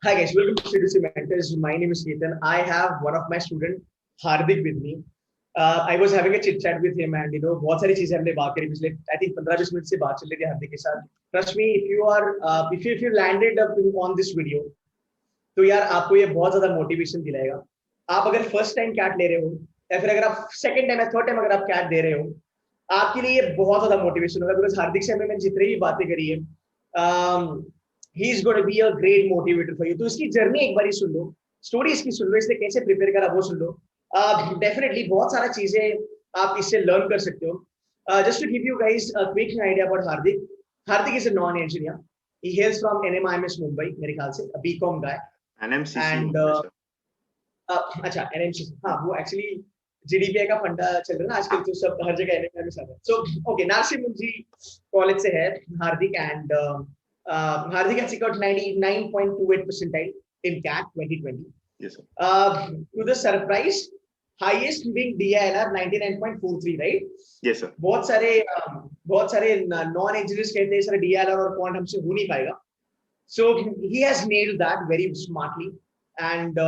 Hi guys, welcome to CDC Mentors. My name is Ketan. I have one of my student Hardik with me. I was having a chit chat with him, and बहुत सारी चीजें हमने बात करी पिछले I think 15-20 minute से बात चल रही थी हार्दिक के साथ. Trust me, if you landed up on this video, तो यार आपको ये बहुत ज्यादा मोटिवेशन दिलाएगा. आप अगर फर्स्ट टाइम कैट ले रहे हो या फिर अगर आप सेकंड टाइम या थर्ड टाइम अगर आप कैट दे रहे हो, आपके लिए ये बहुत ज्यादा मोटिवेशन होगा. बिकॉज हार्दिक से मैंने जितनी भी बातें करी है, he is going to be a great motivator for you. तो इसकी जर्नी एक बार सुन लो, स्टोरी इसकी सुन लो, इसने कैसे प्रिपेयर करा वो सुन लो. डेफिनेटली बहुत सारा चीजें आप इससे लर्न कर सकते हो. Just to give you guys a quick idea about Hardik. Hardik is a non engineer. He hails from NMIMS Mumbai, मेरे ख्याल से a BCom guy. NMCC And अच्छा NMCC, हाँ वो एक्चुअली जीडीपीआई का फंडा चल रहा है ना आजकल, तो सब हर जगह NMIMS आता है. सो ओके, नासिर मुंजी कॉलेज से है Hardik. And Hardik has secured 99.28 percentile in CAT 2020. Yes, sir. To the surprise, highest being DILR 99.43, right? Yes, sir. बहुत सारे नॉन इंजीनियर्स कहते हैं सर DILR और क्वांट हमसे हो नहीं पाएगा. So he has nailed that very smartly, and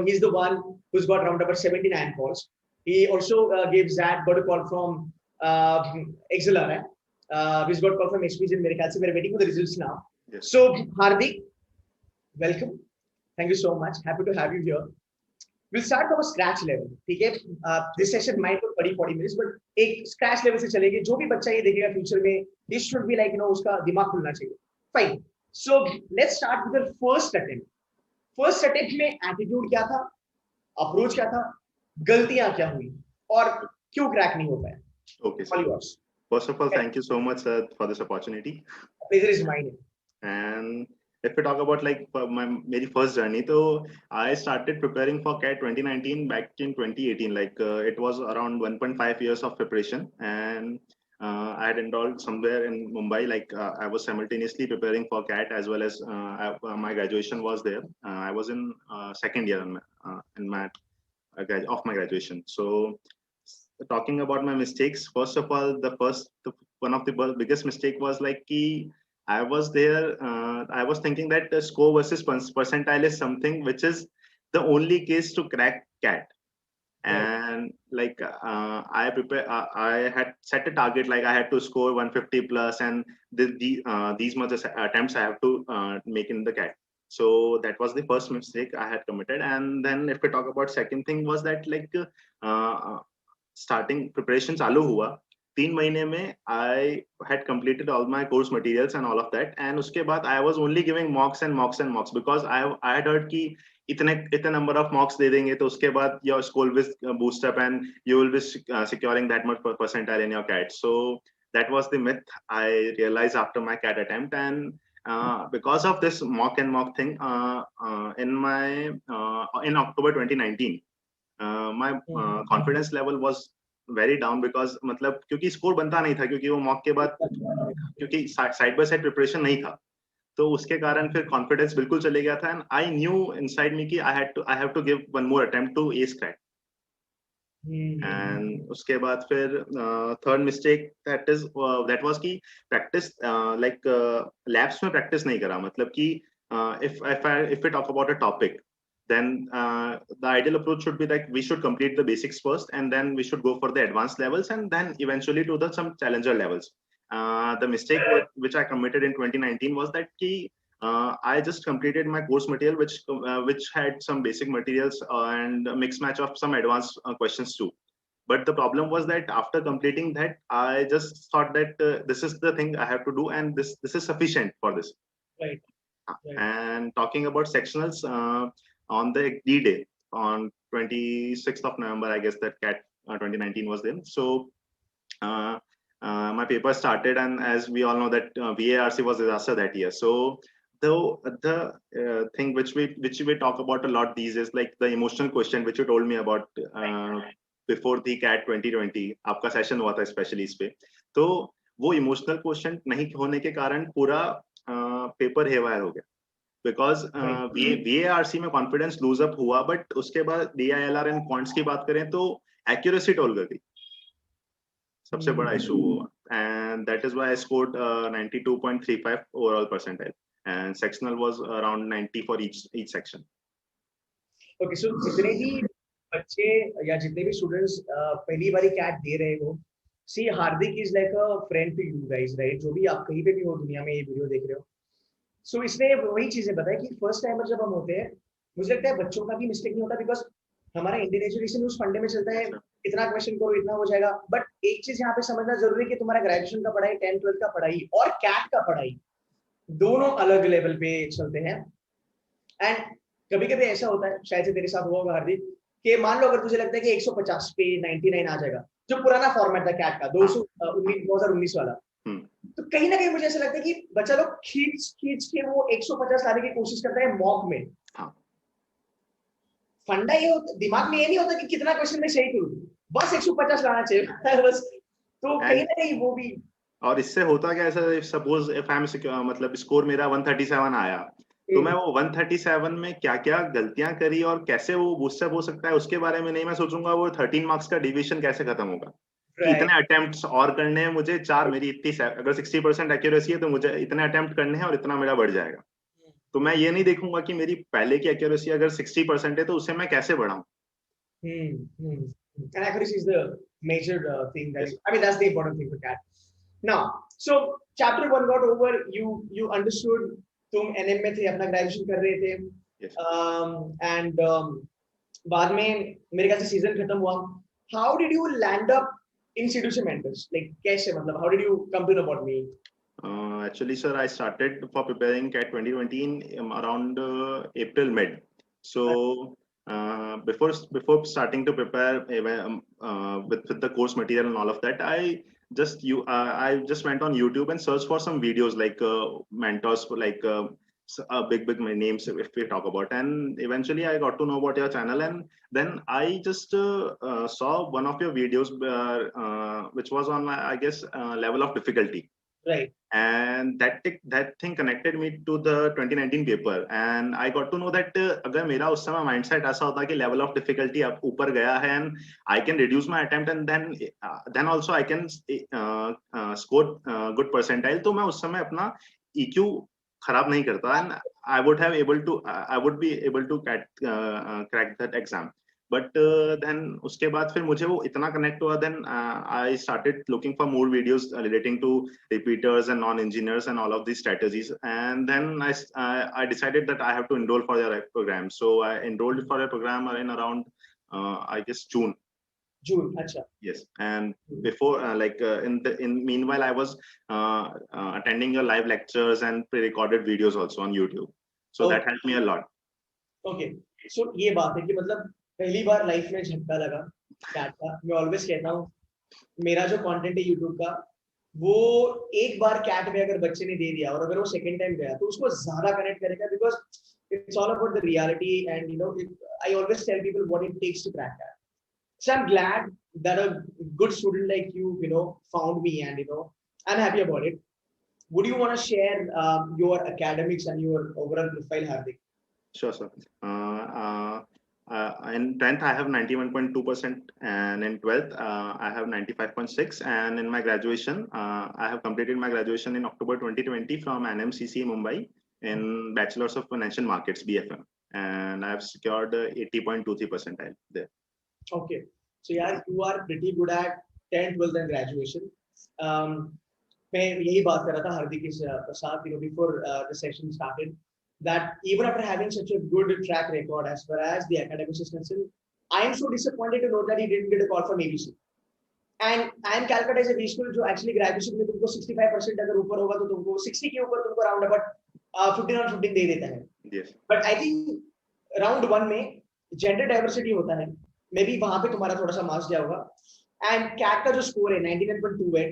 he's the one who's got around about 79 calls. He also gave Zad got a call from XLR. He's got call from HPG in America. So we're waiting for the results now. Yes. So Hardik, welcome. Thank you so much. Happy to have you here. We'll start from a scratch level. ठीक है? This session might not be 40 minutes, but एक scratch level से चलेगी. जो भी बच्चा ये देखेगा future में, this should be like उसका दिमाग खुलना चाहिए. Fine. So let's start with the first attempt. First attempt में attitude क्या था, approach क्या था, गलतियां क्या हुई और क्यों crack नहीं हो पाया. Okay, sir. All yours. First of all, thank you so much, sir, for this opportunity. Pleasure is mine. And if we talk about like my very first journey, so I started preparing for CAT 2019 back in 2018. Like it was around 1.5 years of preparation, and I had enrolled somewhere in Mumbai. Like I was simultaneously preparing for CAT as well as my graduation was there. I was in second year in my of my graduation. So talking about my mistakes, first of all, one of the biggest mistake was like I was there. I was thinking that the score versus percentile is something which is the only case to crack CAT. And like I had set a target, like I had to score 150 plus, and these much attempts I have to make in the CAT. So that was the first mistake I had committed. And then if we talk about second thing was that like starting preparation चालू हुआ 3 महीने में I had completed all my course materials and all of that, and उसके बाद I was only giving mocks and mocks and mocks because I had heard कि इतने number of mocks दे देंगे तो उसके बाद your score will boost up and you will be securing that much percentile in your CAT. So that was the myth I realized after my CAT attempt. And because of this mock and mock thing, in October 2019, my confidence level was very down because मतलब क्योंकि score बनता नहीं था, क्योंकि वो mock के बाद क्योंकि साइड बाय साइड प्रिपरेशन नहीं था, तो उसके कारण फिर कॉन्फिडेंस बिल्कुल चले गया था. And I knew inside me कि I have to give one more attempt to ace crack. And उसके बाद फिर थर्ड मिस्टेक दैट वाज कि प्रैक्टिस लाइक लैब्स में प्रैक्टिस नहीं करा. मतलब कि if we talk about a topic, then the ideal approach should be that we should complete the basics first, and then we should go for the advanced levels, and then eventually to some challenger levels. The mistake which I committed in 2019 was that I just completed my course material, which had some basic materials and a mix match of some advanced questions too. But the problem was that after completing that, I just thought that this is the thing I have to do, and this is sufficient for this. Right. And talking about sectionals, on the D-Day on 26th of November, I guess that CAT 2019 was then. So my paper started, and as we all know that VARC was a disaster that year. So the thing which we talk about a lot these days, like the emotional question which you told me about before the CAT 2020, आपका session हुआ था specially इस पे, तो वो emotional question नहीं होने के कारण पूरा पेपर हेवायर हो गया. बिकॉज VARC में कॉन्फिडेंस लूज अप हुआ, बट उसके बाद DILR एंड क्वांट्स की बात करें तो एक्यूरेसी टोल गई, सबसे बड़ा इशू हुआ. And that is why I scored 92.35 overall percentile. and sectional was around 90 for each section. Okay so जितने भी बच्चे या जितने भी स्टूडेंट्स पहली बारी कैट दे रहे हो, see Hardik is like a friend to you guys, right? जो भी आप कहीं पे भी हो दुनिया में ये वीडियो देख रहे हो, सो इसने वही चीजें बताई कि फर्स्ट टाइमर जब हम होते हैं, मुझे लगता है बच्चों का भी मिस्टेक नहीं होता, बिकॉज हमारा इंडियन एजुकेशन उस फंडे में चलता है, इतना क्वेश्चन करो इतना हो जाएगा। बट एक चीज यहाँ पे समझना जरूरी है कि तुम्हारा ग्रेजुएशन का पढ़ाई, 10th 12th का पढ़ाई और कैट का पढ़ाई दोनों अलग लेवल पे चलते हैं। एंड कभी कभी ऐसा होता है, शायद से तेरे साथ हुआ होगा हार्दिक, कि मान लो अगर तुझे लगता है कि 150 पे 99 आ जाएगा, जो पुराना फॉर्मेट था कैट का 2019 वाला, तो कहीं ना कहीं मुझे ऐसा लगता है कि बच्चा लोग खींच के वो 150 लाने की कोशिश करता है मॉक में। फंडा ये होता, दिमाग में ये नहीं होता कि कितना क्वेश्चन में सही करूं, बस 150 लाना चाहिए बस। तो कहीं ना कहीं वो भी, और इससे होता क्या, ऐसा सपोज इफ आई एम मतलब स्कोर मेरा 137 आया, तो मैं वो 137 में क्या क्या गलतियां करी और कैसे वो बूस्टअप हो सकता है उसके बारे में नहीं मैं सोचूंगा, वो 13 मार्क्स का डिविजन कैसे खत्म होगा, कि इतने अटेम्प्ट्स और करने हैं मुझे, 4 मेरी इतनी, अगर 60% एक्यूरेसी है तो मुझे इतने अटेम्प्ट करने हैं और इतना मेरा बढ़ जाएगा। तो मैं ये नहीं देखूंगा कि मेरी पहले की एक्यूरेसी अगर 60% है तो उसे मैं कैसे बढ़ाऊं। And accuracy is the major thing that I mean that's the important thing for CAT. Now, so chapter 1 got over, you understood, तुम NM में थे, अपना ग्रेजुएशन कर रहे थे, and बाद में मेरे ख्याल से सीजन खत्म हुआ। How did you land up in Seduce Mentors? Like कैसे, मतलब how did you come to know about me? Actually, sir, I started for preparing CAT 2020 in around April mid. So before starting to prepare with the course material and all of that, I just went on YouTube and searched for some videos like mentors for like big names if we talk about, and eventually I got to know about your channel, and then I just saw one of your videos which was on, I guess, level of difficulty. Right. And that thing connected me to the 2019 paper, and I got to know that अगर मेरा उस समय mindset ऐसा होता कि level of difficulty अब ऊपर गया है and I can reduce my attempt and then also I can score good percentile, तो मैं उस समय अपना EQ खराब नहीं करता and I would be able to crack that exam. But then उसके बाद फिर मुझे वो इतना connect हुआ, then I started looking for more videos relating to repeaters and non-engineers and all of these strategies, and then I decided that I have to enroll for your program. So I enrolled for a program in around I guess June. Acha. Yes, and before in meanwhile I was attending your live lectures and pre-recorded videos also on YouTube. So that helped me a lot. Okay, so ये बात है कि मतलब पहली बार life में झटका लगा cat का। मैं ऑलवेज कहता हूँ मेरा जो कंटेंट है यूट्यूब का, वो एक बार कैट में अगर बच्चे ने दे दिया और अगर वो सेकंड टाइम गया तो उसको ज्यादा कनेक्ट करेगा, because it's all about the reality and you know I always tell people what it takes to crack that. So I'm glad that a good student like you found me, and I'm happy about it. Would you want to share your academics and your overall profile, Hardik? Sure, sir. In 10th, I have 91.2%, and in 12th, I have 95.6%. And in my graduation, I have completed my graduation in October 2020 from NMCC Mumbai in Bachelor's of Financial Markets (BFM), and I have secured 80.23 percentile there. Okay, so yeah, you are pretty good at 10th, 12th, and graduation. मैं यही बात कर रहा था हार्दिक के साथ, before the session started, that even after having such a good track record as far as the academics is concerned, I am so disappointed to know that he didn't get a call from ABC. And I am Calcutta is a B school जो actually graduation में तुमको 65% अगर ऊपर होगा तो तुमको 60 के ऊपर तुमको round about 15 और 15 दे देता है. Yes. But I think round 1 में gender diversity होता है, मे बी वहां पे तुम्हारा थोड़ा सा मार्क्स गया होगा। एंड कैट का जो स्कोर है 99.2 है,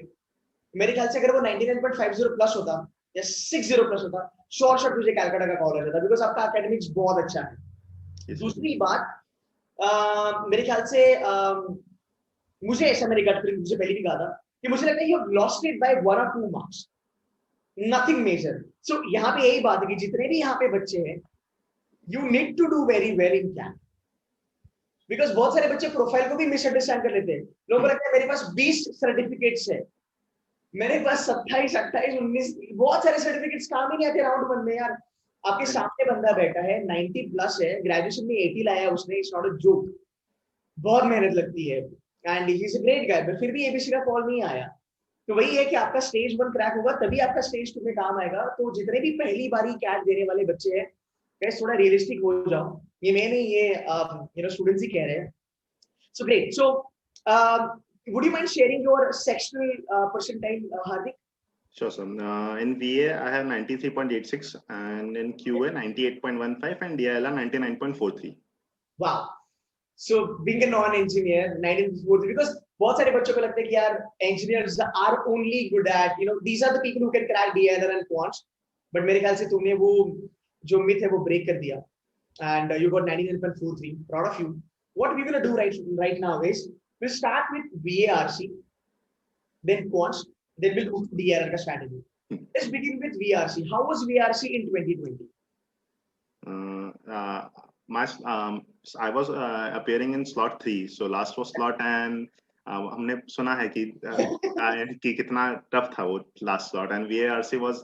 मेरे ख्याल से अगर वो 99.50 प्लस होता या 60 प्लस होता, शॉर्ट तुझे कैलकाटा का कॉल आ जाता, बिकॉज आपका एकेडमिक्स बहुत अच्छा है। दूसरी बात मेरे ख्याल से मुझे ऐसा, मेरी गट फीलिंग मुझे पहले भी कहा था कि मुझे लगता है you have lost it by 1 or 2 marks, nothing major. So यहाँ पे यही बात है कि जितने भी यहाँ पे बच्चे हैं, you need to do very well in CAT, because बहुत सारे बच्चे प्रोफाइल को भी मिसअंडरस्टैंड कर लेते हैं। लोगों को लगता है मेरे पास 20 सर्टिफिकेट्स है, मेरे पास 27, 28, 19 बहुत सारे सर्टिफिकेट्स काम ही नहीं आते राउंड वन में यार। आपके सामने बंदा बैठा है 90 प्लस है, ग्रेजुएशन में 80 लाया उसने, इट्स नॉट अ जोक। बहुत मेहनत लगती है and he is a great guy, but फिर भी एबीसी का कॉल नहीं आया। तो वही है कि आपका स्टेज 1 क्रैक होगा तभी आपका स्टेज 2 में काम आएगा। तो जितने भी पहली बारी कैट देने वाले बच्चे हैं, गाइस थोड़ा रियलिस्टिक हो जाओ। ये मैं नहीं, ये स्टूडेंट्स ही कह रहे हैं। So great. So would you mind sharing your sectional percentile, Hardik? Sure, sir. In VA, I have 93.86, and in QA, 98.15, and DILR 99.43. Wow. So being a non-engineer, 1943, because बहुत सारे बच्चों को लगता है कि यार engineers are only good at, these are the people who can crack DILR and quants. But मेरे ख्याल से तुमने वो जो myth है वो break कर दिया, and you got 99.43. Proud of you. What we're gonna do right now is we'll start with VARC, then quants, then we'll move to DILR का strategy. Let's begin with VRC. How was VRC in 2020? I was appearing in slot 3, so last was slot, and हमने सुना है कि कितना tough था वो last slot, and VARC was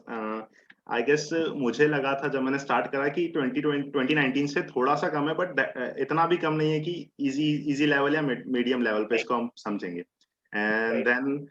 I guess मुझे लगा था जब मैंने स्टार्ट करा कि 2019 से थोड़ा सा कम है, बट इतना भी कम नहीं है कि इजी लेवल या मीडियम लेवल पे इसको हम समझेंगे. And then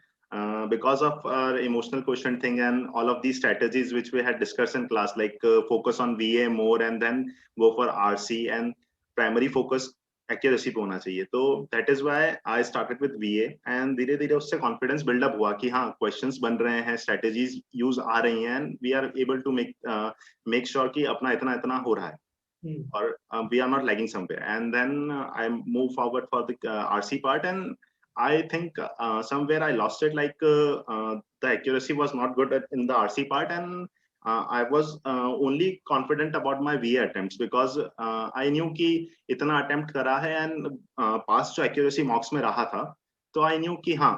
because of our emotional quotient thing and all of these strategies which we had discussed in class, like focus on VA more and then go for RC, and primary focus accuracy पे होना चाहिए. तो that is why I started with VA, and धीरे धीरे उससे confidence build up हुआ कि हाँ questions बन रहे हैं, strategies use आ रही हैं, and we are able to make sure कि अपना इतना इतना हो रहा है. Or we are not lagging somewhere. And then I move forward for the RC part, and I think somewhere I lost it, like the accuracy was not good in the RC part, and I was only confident about my VA attempts because I knew कि इतना attempt करा है, and past जो accuracy marks में रहा था, तो I knew कि हाँ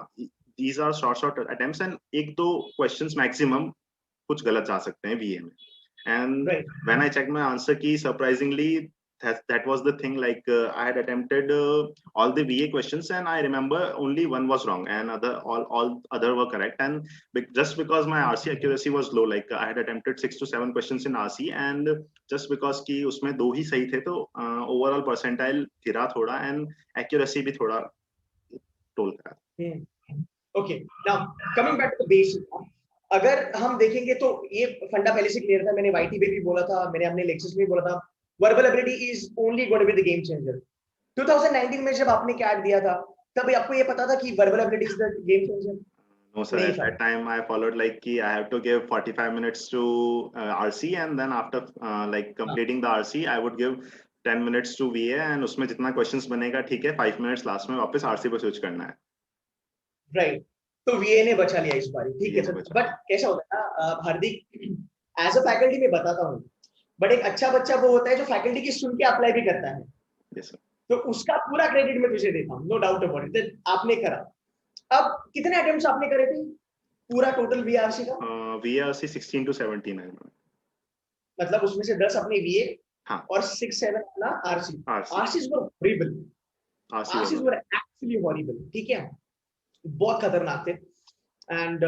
these are short attempts, and एक दो questions maximum कुछ गलत जा सकते हैं VA में. And when I checked my answer key, surprisingly, that was the thing. Like I had attempted all the VA questions, and I remember only one was wrong, and all other were correct. And just because my RC accuracy was low, like I had attempted 6 to 7 questions in RC, and just because कि उसमें 2 ही सही थे, तो overall percentile गिरा थोड़ा, and accuracy भी थोड़ा toll करा. Okay, now coming back to the basic. अगर हम देखेंगे तो ये फंडा पहले से क्लियर था, मैंने वाईटी पे भी बोला था, मैंने अपने लेक्चर्स में भी बोला था, verbal ability is only going to be the game changer. 2019 में जब आपने कैट दिया था, तब आपको ये पता था कि verbal ability is the game changer? No sir, at that time I followed like कि I have to give 45 minutes to RC, and then after like completing the RC I would give 10 minutes to VA, and उसमें जितना questions बनेगा ठीक है, 5 minutes last में वापस RC पे switch करना है. राइट. तो VA ने बचा लिया इस बार, ठीक है सर. बट कैसा होता है ना हार्दिक, एज अ फैकल्टी में बताता हूँ, बट एक अच्छा बच्चा वो होता है जो फैकल्टी की सुन के अप्लाई भी करता है. yes, sir. तो उसका पूरा क्रेडिट मैं तुझे देता हूँ, नो डाउट अबाउट इट. आपने करा. अब कितने अटेम्प्ट्स आपने करे थे पूरा टोटल VRC का? VRC 16 to 17 है. मतलब उसमें से 10 अपने VA, हाँ, और 6-7 अपना RC. RCs were horrible. RCs were actually horrible. ठीक है, बहुत खतरनाक थे. And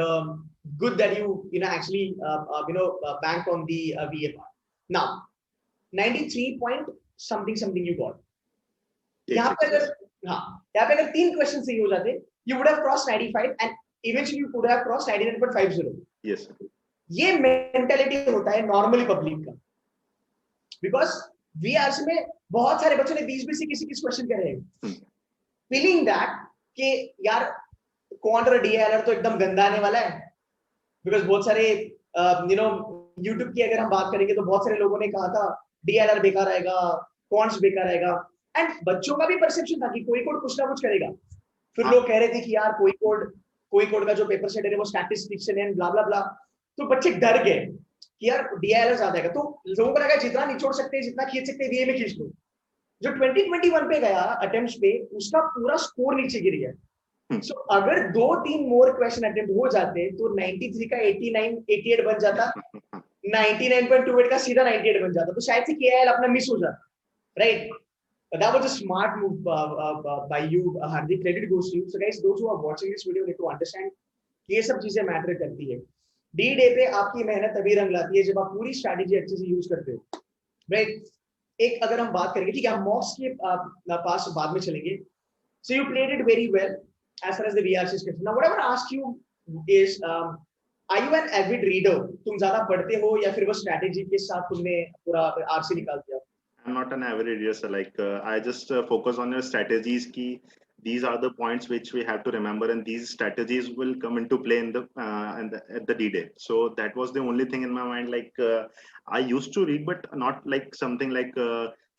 good that you actually banked on the VA part. Now 93 point something you got. यहाँ पे अगर 3 क्वेश्चन सही हो जाते, you would have crossed 95 and eventually you could have crossed 99.50. yes sir. ये मेंटालिटी होता है नॉर्मली पब्लिक का, बिकॉज VRC में बहुत सारे बच्चों ने 20 से किसी क्वेश्चन कर रहे हैं, फीलिंग दैट कि यार क्वांट और DILR तो एकदम गंदा आने वाला है. बिकॉज बहुत सारे यूट्यूब की अगर हम बात करेंगे तो बहुत सारे लोगों ने कहा था DILR बेकार आएगा, क्वांट्स बेकार आएगा, एंड बच्चों का भी परसेप्शन था कि कोई कोड कुछ ना कुछ करेगा. फिर लोग कह रहे थे कि यार कोई कोड का जो पेपर सेट है वो स्टैटिस्टिक्स एंड ब्ला ब्ला ब्ला. तो बच्चे डर गए कि यार DILR ज्यादा आएगा. तो लोगों को लगा जितना निचोड़ सकते हैं, जितना खींच सकते हैं VA में खींच लो. जो 2021 पे गया अटेम्प्ट्स पे, उसका पूरा स्कोर नीचे गिर गया. So, अगर 2-3 मोर क्वेश्चन अटेम्प्ट हो जाते तो 93 का 88 बन जाता, 99.28 का सीधा 98 बन जाता, तो शायद से KIL अपना मिस हो जाता. Right. That was a smart move by you, Hardik. Credit goes to you. So guys, those who are watching this video need to understand ये सब चीजें मैटर करती है। डी डे पे आपकी मेहनत तभी रंग लाती है जब आप पूरी स्ट्रैटेजी अच्छे से यूज करते हो, राइट। एक अगर हम बात करेंगे, ठीक है, हम मॉक्स के पास बाद में चलेंगे। So you played it very well as far as the VRC is concerned. Now, what I want to ask you is, are you an avid reader? तुम ज्यादा पढ़ते हो या फिर वो स्ट्रैटेजी के साथ तुमने पूरा आरसी निकाल दिया? I'm not an average reader, so like I just focus on your strategies. Key, these are the points which we have to remember, and these strategies will come into play in the at the D-Day. So that was the only thing in my mind. Like I used to read, but not like something like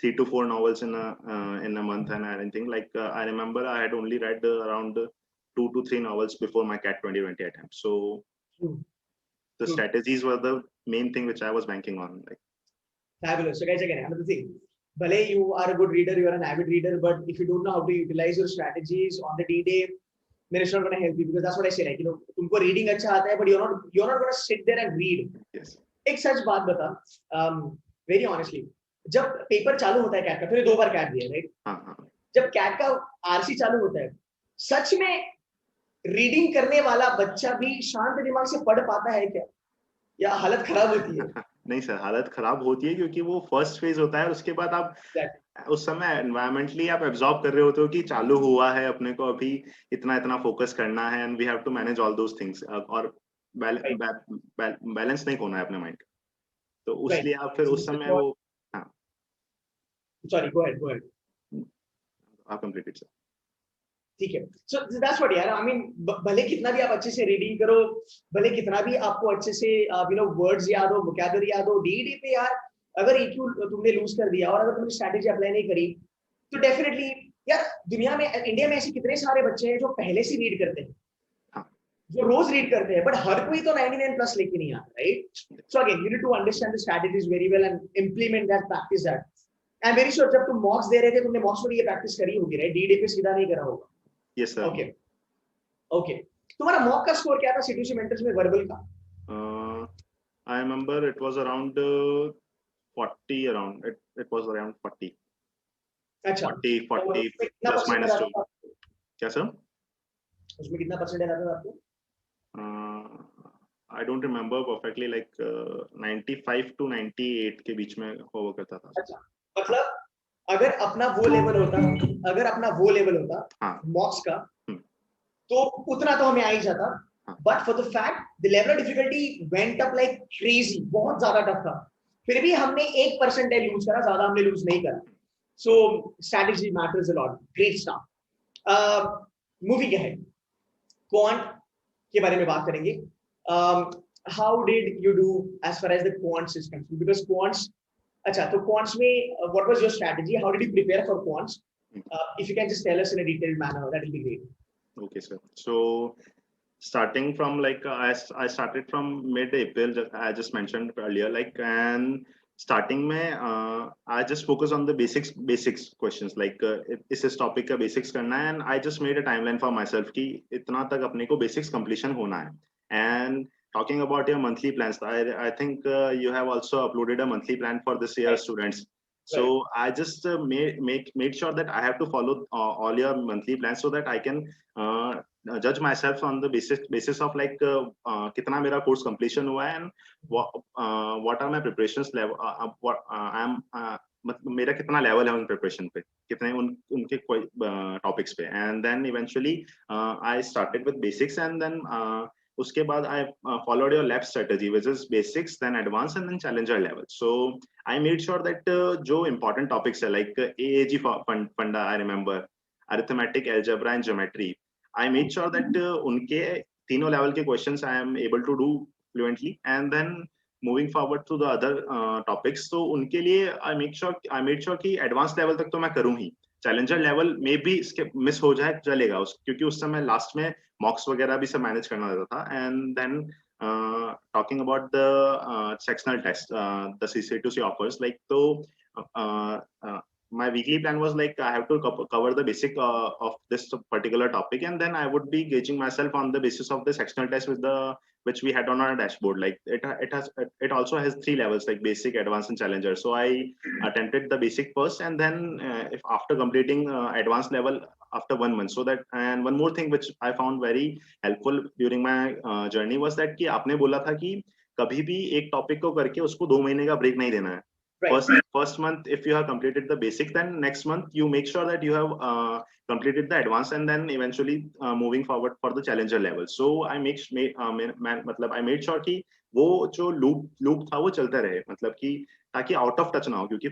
3 to 4 novels in a month and anything. Like I remember I had only read around 2 to 3 novels before my CAT 2020 attempt. So the strategies were the main thing which I was banking on. Like. Fabulous. So guys, again, another thing. Bhale you are a good reader, you are an avid reader, but if you don't know how to utilize your strategies on the D-Day, then it's not going to help you, because that's what I say. Like, you know, तुमको reading अच्छा आता है, but you're not going to sit there and read. Yes. एक सच बात बता, very honestly, जब paper चालू होता है कैट का, फिर 2 बार कैट दिया, राइट? जब कैट का आरसी चालू होता है, सच में रीडिंग करने वाला बच्चा भी शांत दिमाग से पढ़ पाता है क्या, या हालत खराब होती है? नहीं सर, हालत खराब होती है क्योंकि वो फर्स्ट फेज होता है। उसके बाद आप उस समय एनवायरमेंटली आप एब्जॉर्ब कर रहे होते हो कि चालू हुआ है, अपने को अभी इतना फोकस करना है, and we have to manage all those things, और बैलेंस नहीं खोना है अपने माइंड। तो उसलिए आप फिर उस समय वो सॉरी, गो अहेड आप कंप्लीट इट सर। ठीक है, सो दैट्स व्हाट यार, आई मीन, भले कितना भी आप अच्छे से रीडिंग करो, भले कितना भी आपको अच्छे से यू नो वर्ड्स याद हो, वोकैबुलरी याद हो, डी पे यार अगर ईक्यू तुमने लूज कर दिया और अगर तुमने स्ट्रैटेजी अप्लाई नहीं करी, तो डेफिनेटली यार दुनिया में, इंडिया में ऐसे कितने सारे बच्चे हैं जो पहले से रीड करते हैं, जो रोज रीड करते हैं, बट हर कोई तो 99 प्लस लेके नहीं आता, right? So again you need to understand the strategies very well and implement that, practice that. I am very sure जब तुम मॉक्स दे रहे थे, तुमने मॉक्स में ये प्रैक्टिस करी होगी, राइट? डी पे सीधा नहीं करा होगा। Yes sir. Okay. तुम्हारा मॉक का स्कोर क्या था सिटुएशन मेंटर्स में वर्बल का? I remember it was around 40 around. It was around 40. अच्छा. 40 plus minus 2. क्या सर? उसमें कितना परसेंटेज आता था आपको? I don't remember perfectly, like 95 to 98 के बीच में हुआ करता था। अच्छा, मतलब अगर अपना वो लेवल होता मॉक्स का, तो उतना तो हमें आ ही जाता, but for the fact the level of difficulty went up like crazy, बहुत ज्यादा टफ था, फिर भी हमने 1% लूज करा, ज्यादा हमने लूज नहीं करा। So strategy matters a lot. Great stuff. Moving ahead, quant के बारे में बात करेंगे। How did you do as far as the quants is concerned? Because quants, अच्छा, तो quants में what was your strategy? How did you prepare for quants? If you can just tell us in a detailed manner, that will be great. Okay, sir. So starting from like I started from mid-April, I just mentioned earlier, like, and starting में I just focus on the basics questions, like इस topic का basics करना है, and I just made a timeline for myself कि इतना तक अपने को basics completion होना है। And talking about your monthly plans, I think you have also uploaded a monthly plan for this year, students. So I just made sure that I have to follow all your monthly plans so that I can judge myself on the basis of like कितना मेरा course completion हुआ है, and what are my preparations level, what I am मतलब मेरा कितना level है उन preparation पे, कितने उनके topics पे, and then eventually I started with basics, and then उसके बाद I followed your lab strategy, which is basics, then advanced, and then challenger level. So I made sure that जो important topics है, like AAG funda, I remember, arithmetic, algebra, and geometry, I made sure that उनके तीनों level के questions I am able to do fluently, and then moving forward to the other topics, तो उनके लिए I made sure कि advanced level तक तो मैं करूँ ही, चैलेंजर लेवल में भी इसके मिस हो जाए चलेगा, क्योंकि उस समय लास्ट में मॉक्स वगैरह भी सब मैनेज करना रहता था। And then talking about the sectional test the CC2C offers, like, तो my weekly plan was like I have to cover the basic of this particular topic, and then I would be gauging myself on the basis of the sectional test with the which we had on our dashboard. Like it also has 3 levels, like basic, advanced, and challenger. So I attempted the basic first, and then if after completing advanced level after 1 month. So that, and one more thing which I found very helpful during my journey was that कि आपने बोला था कि कभी भी एक topic को करके उसको 2 महीने का ब्रेक नहीं देना है. Right. First month, if you have completed the basic, then next month you make sure that you have completed the advanced, and then eventually moving forward for the challenger level. So I made sure कि वो जो loop था वो चलता रहे, मतलब कि ताकि out of touch ना हो, क्योंकि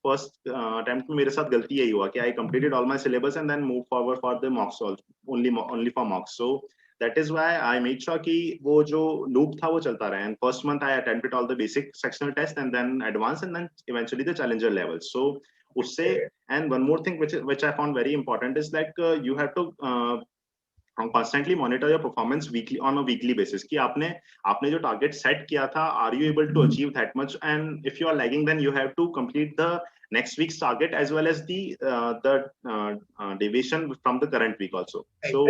first attempt में मेरे साथ गलती यही हुआ कि I completed all my syllabus and then moved forward for the mocks only for mocks. So that is why I made sure कि वो जो loop था वो चलता रहे. And first month I attempted all the basic sectional test, and then advanced, and then eventually the challenger level. So उससे, and one more thing which I found very important is like you have to constantly monitor your performance on a weekly basis. कि आपने जो target set किया था, are you able to achieve that much? And if you are lagging, then you have to complete the next week's target as well as the deviation from the current week also. So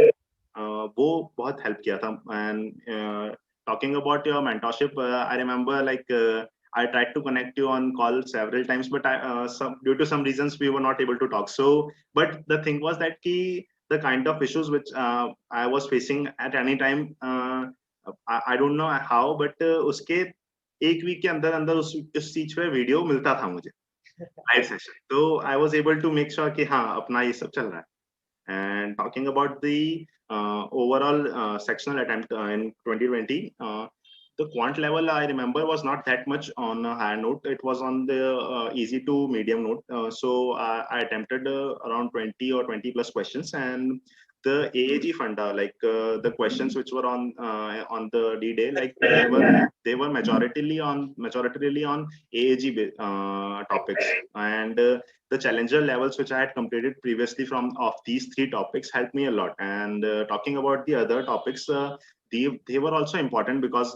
वो बहुत help किया था. And talking about your mentorship, I remember like I tried to connect you on call several times, but due to some reasons we were not able to talk. So, but the thing was that the kind of issues which I was facing at any time, I don't know how, but उसके एक week के अंदर उस चीज पे video मिलता था मुझे live session. So I was able to make sure कि हाँ अपना ये सब चल रहा है. And talking about the overall sectional attempt in 2020, the quant level I remember was not that much on a higher note. It was on the easy to medium note. So I attempted around 20 or 20 plus questions, and the AAG funda, like the questions which were on the D-Day, like they were majoritarily on AAG topics, and the challenger levels which I had completed previously of these 3 topics helped me a lot. And talking about the other topics, they were also important because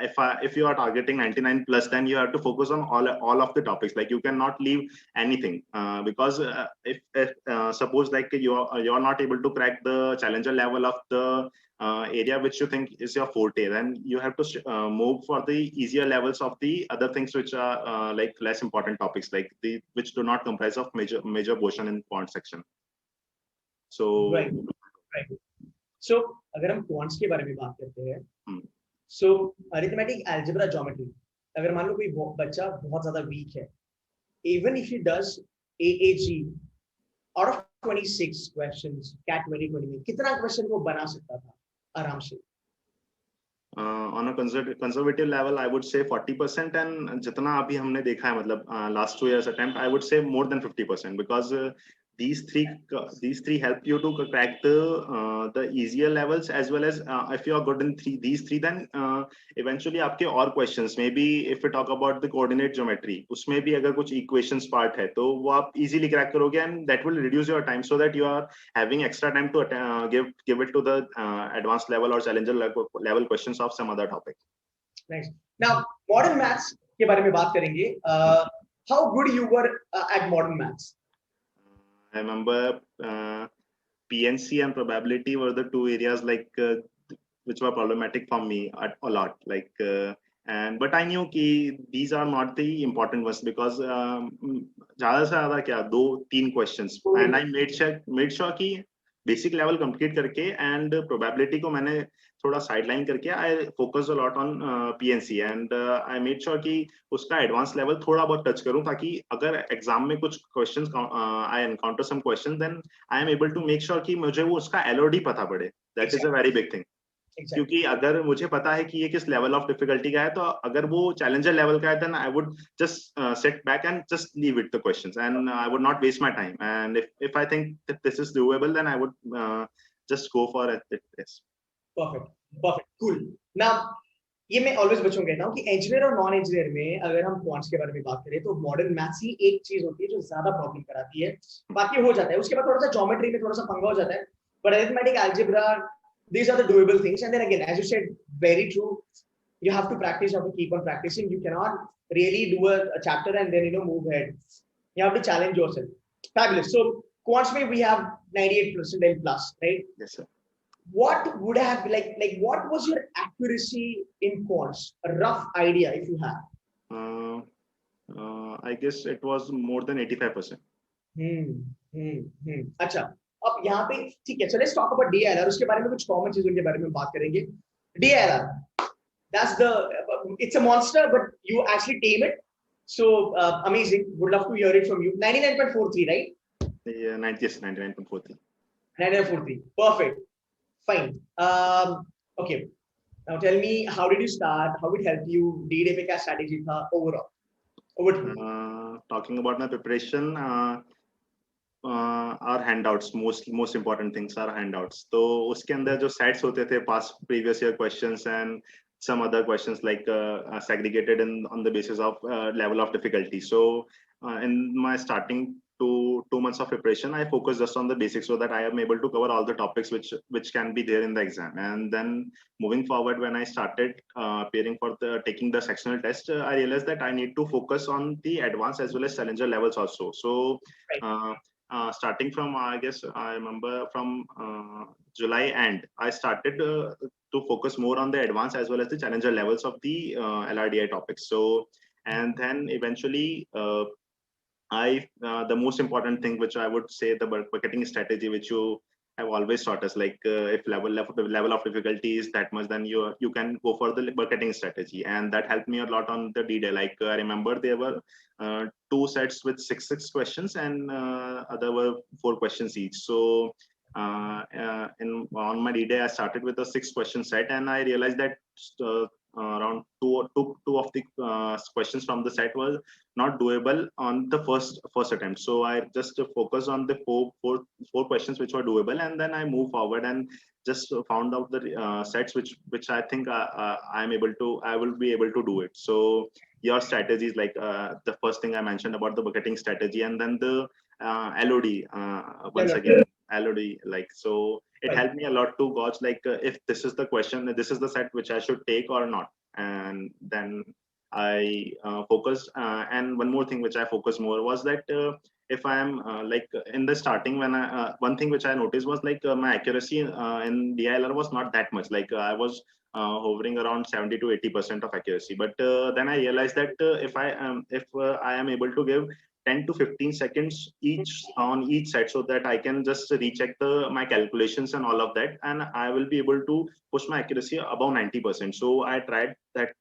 if you are targeting 99 plus, then you have to focus on all of the topics. Like you cannot leave anything because if suppose like you are not able to crack the challenger level of the area which you think is your forte, then you have to move for the easier levels of the other things which are like less important topics, like which do not comprise of major portion in quant section. So right. So अगर हम quants के बारे में बात करते हैं, so arithmetic, algebra, geometry, अगर मान लो कोई बच्चा बहुत ज़्यादा weak है, even if he does AAG, out of 26 questions, CAT 2020 में कितना question वो बना सकता था आराम से? On a conservative level, I would say 40%, and जितना अभी हमने देखा है, मतलब last 2 years attempt, I would say more than 50%, because these three help you to crack the easier levels, as well as if you are good in these three, then eventually आपके और questions, maybe if we talk about the coordinate geometry, उसमें भी अगर कुछ equations part है तो वो आप easily crack करोगे, and that will reduce your time so that you are having extra time to give it to the advanced level or challenger level questions of some other topic. Nice. Now modern maths के बारे में बात करेंगे. How good you were at modern maths? I remember PNC and probability were the 2 areas like which were problematic for me a lot. Like but I knew कि these are not the important ones, because ज़्यादा से ज़्यादा क्या 2-3 questions, and I made sure कि basic level complete करके and probability को मैंने थोड़ा sideline करके I focused a lot on PNC, and I made sure कि उसका advanced level थोड़ा बहुत touch करूँ, ताकि अगर exam में कुछ questions I encounter some questions, then I am able to make sure कि मुझे वो उसका LOD पता पड़े. That is a very big thing. क्योंकि अगर मुझे पता है कि ये किस लेवल ऑफ डिफिकल्टी का है, तो अगर वो चैलेंजर लेवल का है, then I would just sit back and just leave it the questions, and I would not waste my time. And if I think that this is doable, then I would just go for it. Yes. Perfect, cool. Now ये मैं always बच्चों को कहता हूँ कि engineer और non engineer में अगर हम क्वांट्स के बारे में बात करें तो मॉडर्न मैथ्स ही एक चीज होती है जो ज्यादा प्रॉब्लम कराती है, बाकी हो जाता है. उसके बाद थोड़ा सा ज्योमेट्री में थोड़ा सा पंगा हो जाता है, but arithmetic, algebra, these are the doable things. And then again, as you said, very true, you have to practice, you have to keep on practicing. You cannot really do a chapter and then move ahead. You have to challenge yourself. Fabulous. So quants mein we have 98% plus, right? Yes, sir. what would have what was your accuracy in quants? A rough idea if you have. Uh, I guess it was more than 85%. अच्छा, अब यहाँ पे ठीक है, so let's talk about DILR, उसके बारे में कुछ कॉमन चीजों के बारे में बात करेंगे. DILR, that's the it's a monster but you actually tame it, so amazing, would love to hear it from you. 99.43, right? Yeah, 99.43. 99.43, perfect, fine. Okay, now tell me, how did you start, how it helped you, DDA पे क्या strategy था overall, over to you. Talking about my preparation, our handouts, most important things are handouts. तो उसके अंदर जो sets होते थे past previous year questions and some other questions like segregated on the basis of level of difficulty. So in my starting 2 months of preparation, I focused just on the basics so that I am able to cover all the topics which can be there in the exam. And then moving forward, when I started appearing for taking the sectional test, I realized that I need to focus on the advanced as well as challenger levels also. So starting from, I guess I remember from July end, I started to focus more on the advanced as well as the challenger levels of the LRDI topics. So, and then eventually the most important thing which I would say, the bucketing strategy, which you have always taught us, like if level of difficulty is that much, then you can go for the bucketing strategy, and that helped me a lot on the D-Day. Like I remember there were 2 sets with six questions, and other were 4 questions each. So on my D-Day, I started with a 6 question set, and I realized that around two of the questions from the set was not doable on the first attempt. So I just focused on the four questions which were doable, and then I moved forward and just found out the sets which I think I will be able to do it. So your strategies, like the first thing I mentioned about the bucketing strategy, and then the LOD once again. LOD, like, so it helped me a lot to gauge, like if this is the question, this is the set which I should take or not. And then I focused, and one more thing which I focused more was that if I am like in the starting, when I one thing which I noticed was like my accuracy in DILR was not that much. Like I was hovering around 70 to 80% of accuracy. But then I realized that if I am able to give 10 to 15 seconds each on each set, so that I can just recheck my calculations and all of that, and I will be able to push my accuracy above 90%. So I tried that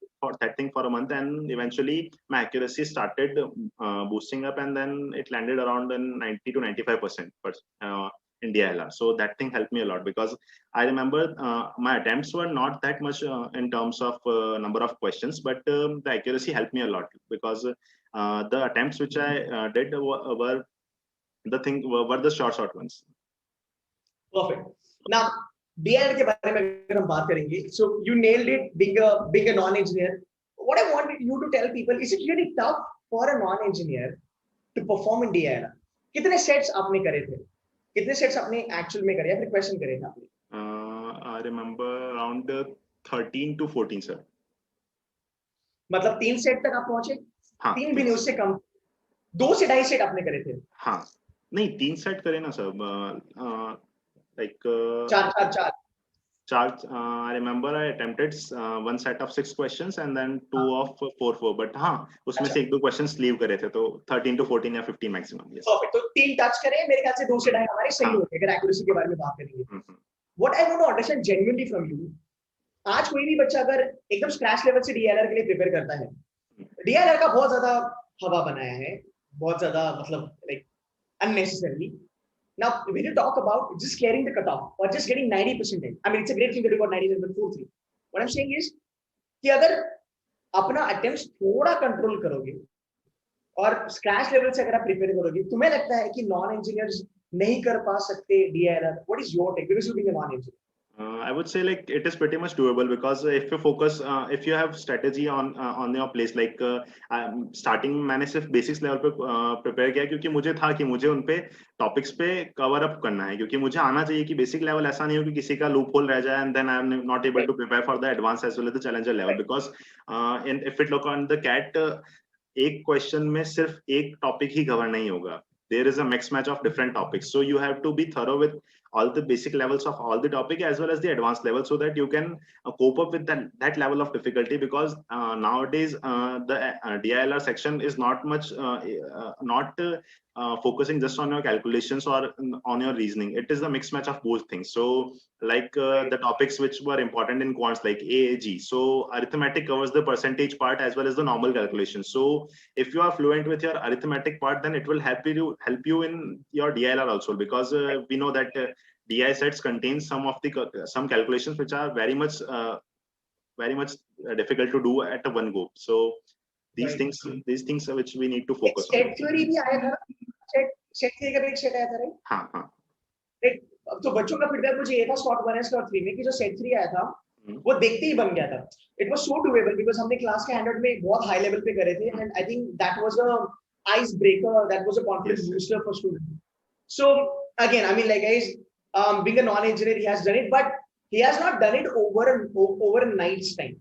thing for a month, and eventually my accuracy started boosting up, and then it landed around in 90 to 95% in DILR. So that thing helped me a lot, because I remember my attempts were not that much in terms of number of questions, but the accuracy helped me a lot, because the attempts which I did were the short ones. Perfect. Now, DILR के बारे में अगर हम बात करेंगे, so you nailed it, being a non-engineer. What I want you to tell people, is it really tough for a non-engineer to perform in DILR? कितने sets आपने करे थे? कितने sets आपने actual में करे या फिर question करे थे आपने? I remember around 13 to 14, sir. मतलब 3 set तक आप पहुंचे? हाँ, 3 भी नहीं, उससे कम. 2 से 2.5 set आपने करे थे? हाँ, नहीं 3 set करे ना sir. Like 4. I remember I attempted one set of 6 questions and then 2 of 4. But हाँ, उसमें से 1-2 questions leave करे थे, तो 13 to 14 या 15 maximum. Yes. Perfect. तो 3 touch करे, मेरे ख्याल से 2 से 2.5 हमारे सही होते हैं अगर accuracy के बारे में बात करेंगे. What I want to understand genuinely from you, आज कोई भी बच्चा अगर एकदम scratch level से DILR के लिए prepare करता है, DILR का बहुत ज्यादा हवा बनाया है, बहुत ज्यादा मतलब like unnecessarily. Now, when you talk about just clearing the cutoff or just getting 90%, I mean, it's a great thing to do about 97.43. What I'm saying is कि अगर अपना attempts थोड़ा control करोगे और scratch level से अगर आप prepare करोगे, तुम्हें लगता है कि non-engineers नहीं कर पा सकते DILR? What is your take? Because you being a non-engineer. I would say like it is pretty much doable, because if you focus, if you have strategy on your place, like starting मैंने सिर्फ basics level पे prepare किया, क्योंकि मुझे था कि मुझे उन पे topics पे cover up करना है, क्योंकि मुझे आना चाहिए कि basic level ऐसा नहीं हो कि किसी का loophole रह जाए and then I am not able to prepare for the advanced as well as the challenger level. Because if it look on the CAT, एक question में सिर्फ एक topic ही cover नहीं होगा. There is a mix match of different topics, so you have to be thorough with all the basic levels of all the topic as well as the advanced level, so that you can cope up with that level of difficulty. Because nowadays the DILR section is not much not focusing just on your calculations or on your reasoning. It is a mixed match of both things. So like the topics which were important in quants like AAG, so arithmetic covers the percentage part as well as the normal calculation. So if you are fluent with your arithmetic part, then it will help you in your DILR also, because we know that DI sets contain some calculations which are very much difficult to do at a one go. So these things are which we need to focus on. Set theory भी आया था, set theory का भी एक set आया था, right? हाँ. अब तो बच्चों का फीडबैक मुझे ये था स्लॉट 1 है स्लॉट 3 में कि जो सेट 3 आया था वो देखते ही बन गया था. It was so doable because हमने क्लास के हैंडआउट में बहुत हाई लेवल पे करे थे, and I think that was a ice breaker, that was a confidence booster for students. So again I mean like guys, being a non-engineer, he has done it, but he has not done it over a night's time.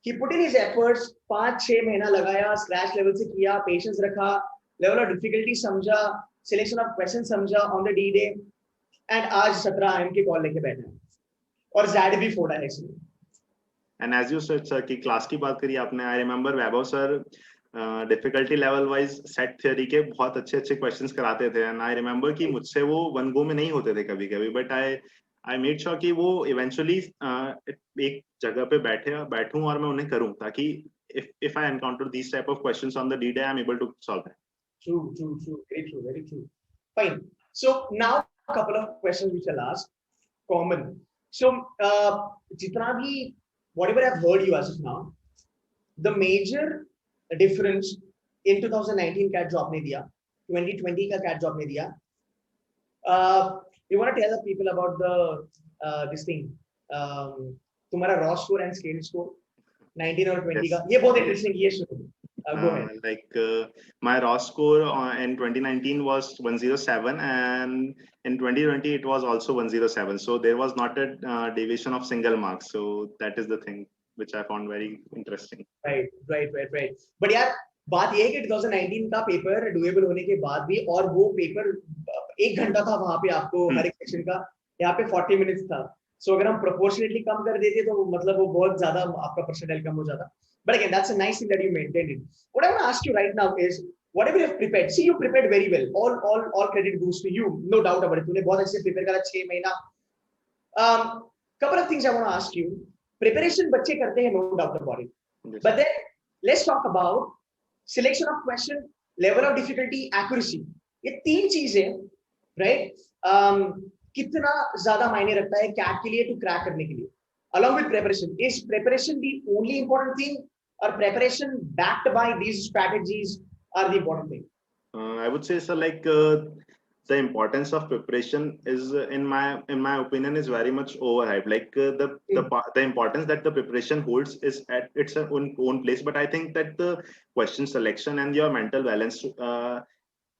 He put in his efforts, 5-6 महीना लगाया, scratch level से किया, patience रखा, level of difficulty समझा, selection of question समझा on the D day, and आज 17 IIM के call लेके बैठे हैं और ZAD भी फोड़ा है इसमें. And as you said sir की क्लास की बात करी आपने, I remember Vaibhav sir difficulty level wise set theory के बहुत अच्छे क्वेश्चंस कराते थे, एंड आई रिमेंबर कि मुझसे वो वन गो में नहीं होते थे कभी-कभी, बट आई मेड श्योर कि वो इवेंचुअली एक जगह पे बैठूं और मैं उन्हें करूं, ताकि if I encounter these type of questions on the D-Day, I'm able to solve it. True. Very true. Fine. So now a couple of questions which I'll ask. Common. So, जितना भी whatever I've heard you as of now, the major difference in 2019 CAT job ने दिया, 2020 का CAT job ने दिया. You want to tell the people about the this thing, तुम्हारा raw score and scale score 19 और 20 का, ये बहुत interesting, ये शुरू. Go ahead. My raw score in 2019 was 107, and in 2020 it was also 107. So there was not a deviation of single mark. So that is the thing which I found very interesting. Right. But यार बात ये है कि 2019 का paper doable होने के बाद भी, और वो पेपर 1 घंटा था वहां पे आपको हर एक सेक्शन का, यहाँ पे 40 मिनट्स था. सो अगर हम प्रोपोर्शनेटली कम कर देते तो मतलब वो बहुत ज्यादा आपका परसेंटाइल कम हो जाता. But again, that's a nice thing that you maintained it. What I want to ask you right now is, whatever you have prepared, see you prepared very well. All credit goes to you, no doubt about it. तूने बहुत अच्छे prepare करा 6 महीना. Couple of things I want to ask you. Preparation बच्चे करते हैं, no doubt about it. Yes. But then let's talk about selection of question, level of difficulty, accuracy. ये 3 चीजें, right? कितना ज्यादा मायने रखता है CAT के लिए to crack करने के लिए? Along with preparation, is preparation the only important thing, or preparation backed by these strategies are the important thing? I would say so, like the importance of preparation is in my opinion is very much overhyped. Like the importance that the preparation holds is at its own place, but I think that the question selection and your mental balance,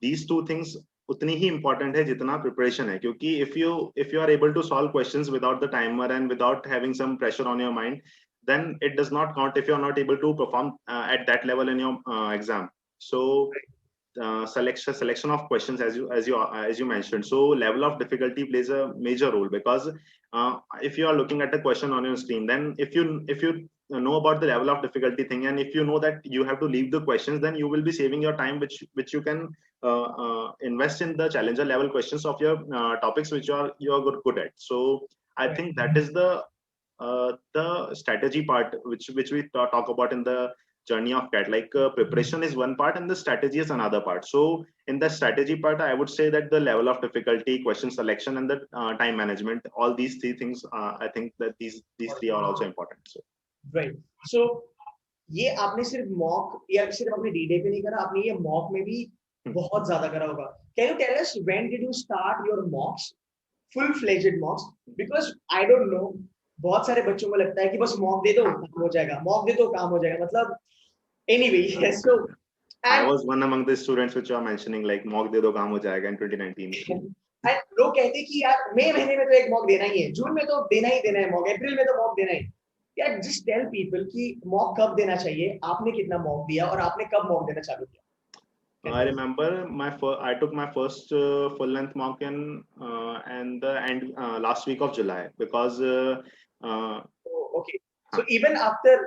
these two things उतनी ही important है जितना preparation है, क्योंकि if you are able to solve questions without the timer and without having some pressure on your mind, then it does not count if you are not able to perform at that level in your exam. So selection of questions, as you mentioned, so level of difficulty plays a major role, because if you are looking at a question on your screen, then if you know about the level of difficulty thing, and if you know that you have to leave the questions, then you will be saving your time, which you can invest in the challenger level questions of your topics which you are good at. So I think that is the strategy part which we talk about in the journey of CAT. Like preparation is one part and the strategy is another part. So in the strategy part, I would say that the level of difficulty, question selection, and the time management, all these 3 things, I think that these 3 are also important. So right. So ये आपने सिर्फ mock या सिर्फ अपने D-Day पे नहीं करा, आपने ये मॉक में भी बहुत ज्यादा करा होगा. Can you tell us when did you start your mocks, full-fledged mocks? Because I don't know, बहुत सारे बच्चों को लगता है कि बस मॉक दे दो काम हो जाएगा, मॉक दे दो काम हो जाएगा. मतलब anyway, yes. So I was one among the students which you are mentioning, like mock दे दो काम हो जाएगा in 2019. and लोग कहते हैं कि यार मई महीने में तो एक मॉक देना ही है, जून में तो देना ही है मॉक, अप्रैल में तो मॉक देना है. यार just tell people कि मॉक कब देना चाहिए, आपने कितना मॉक दिया और आपने कब मॉक देना चालू किया. I remember I took my first full length mock in and the end last week of July because uh, okay so even after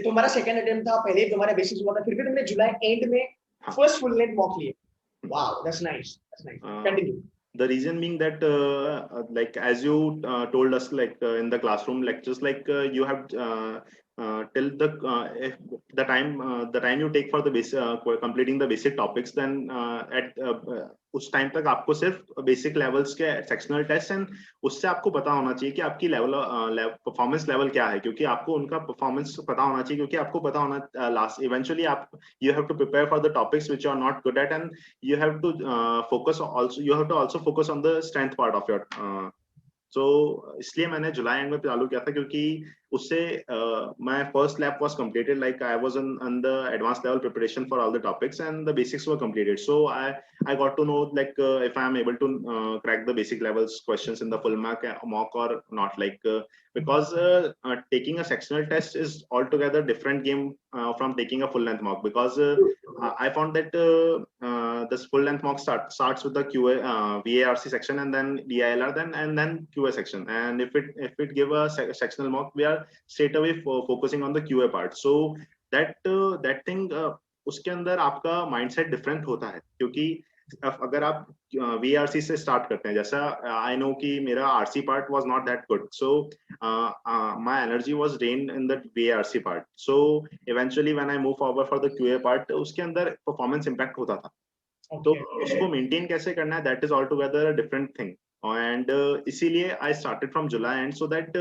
तुम्हारा सेकंड अटेम्प्ट था पहले तुम्हारा बेसिक्स हुआ था फिर भी तुमने जुलाई एंड में फर्स्ट फुल लेंथ मॉक लिए wow that's nice continue the reason being that like as you told us like in the classroom lectures like you have till if the time you take for the basic completing the basic topics then at उस time तक आपको सिर्फ basic levels के sectional test and उससे आपको पता होना चाहिए कि आपकी लेवल परफॉर्मेंस लेवल क्या है क्योंकि आपको उनका परफॉर्मेंस पता होना चाहिए क्योंकि आपको पता होना लास्ट इवेंचुअली आप you have to prepare for the topics which you are not good at and you have to also focus on the strength part of your so इसलिए मैंने जुलाई एंड में चालू किया था क्योंकि उससे my first lab was completed like I was on the advanced level preparation for all the topics and the basics were completed so I got to know like if I am able to crack the basic levels questions in the full mock or not like because taking a sectional test is altogether different game from taking a full length mock because I found that this full length mock starts with the QA VARC section and then DILR and then QA section and if it give a sectional mock we are straight away focusing on the QA part so that thing उसके अंदर आपका mindset different होता है क्योंकि अगर आप VARC से start करते हैं जैसा I know कि मेरा RC part was not that good so my energy was drained in the VARC part so eventually when I move forward for the QA part उसके अंदर performance impact होता था तो उसको maintain कैसे करना है that is altogether a different thing and इसीलिए I started from July and so that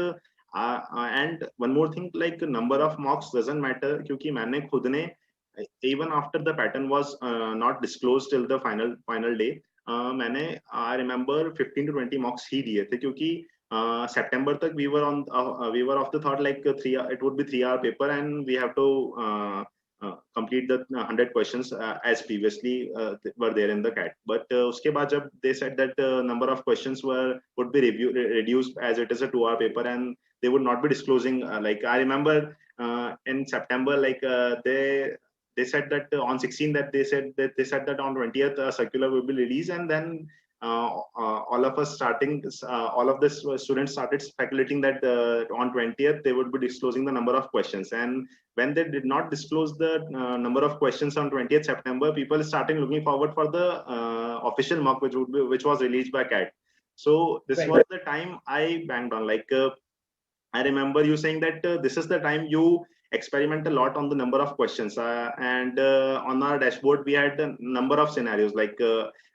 and one more thing like number of mocks doesn't matter क्योंकि मैंने खुद ने even after the pattern was not disclosed till the final day मैंने I remember 15 to 20 mocks ही दिए थे क्योंकि September तक we were of the thought like it would be 3-hour paper and we have to complete the 100 questions as previously were there in the CAT. But उसके बाद जब they said that the number of questions would be reduced as it is a 2-hour paper and they would not be disclosing. Like I remember in September, like they said that on 16 that they said that on 20th circular will be released and then all of the students started speculating that on 20th they would be disclosing the number of questions and when they did not disclose the number of questions on 20th September people started looking forward for the official mock which was released by CAT so this was the time I banged on like I remember you saying that this is the time you experiment a lot on the number of questions and on our dashboard we had the number of scenarios like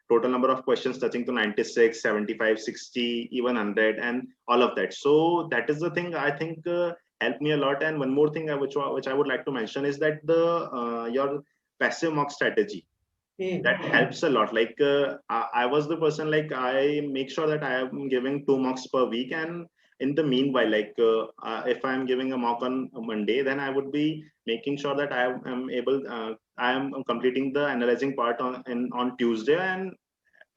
total number of questions touching to 96 75 60 even 100 and all of that so that is the thing I think helped me a lot and one more thing which I would like to mention is that the your passive mock strategy that helps a lot like I was the person like I make sure that I am giving 2 mocks per week and in the meanwhile like if I am giving a mock on Monday then I would be making sure that I am completing the analyzing part on Tuesday and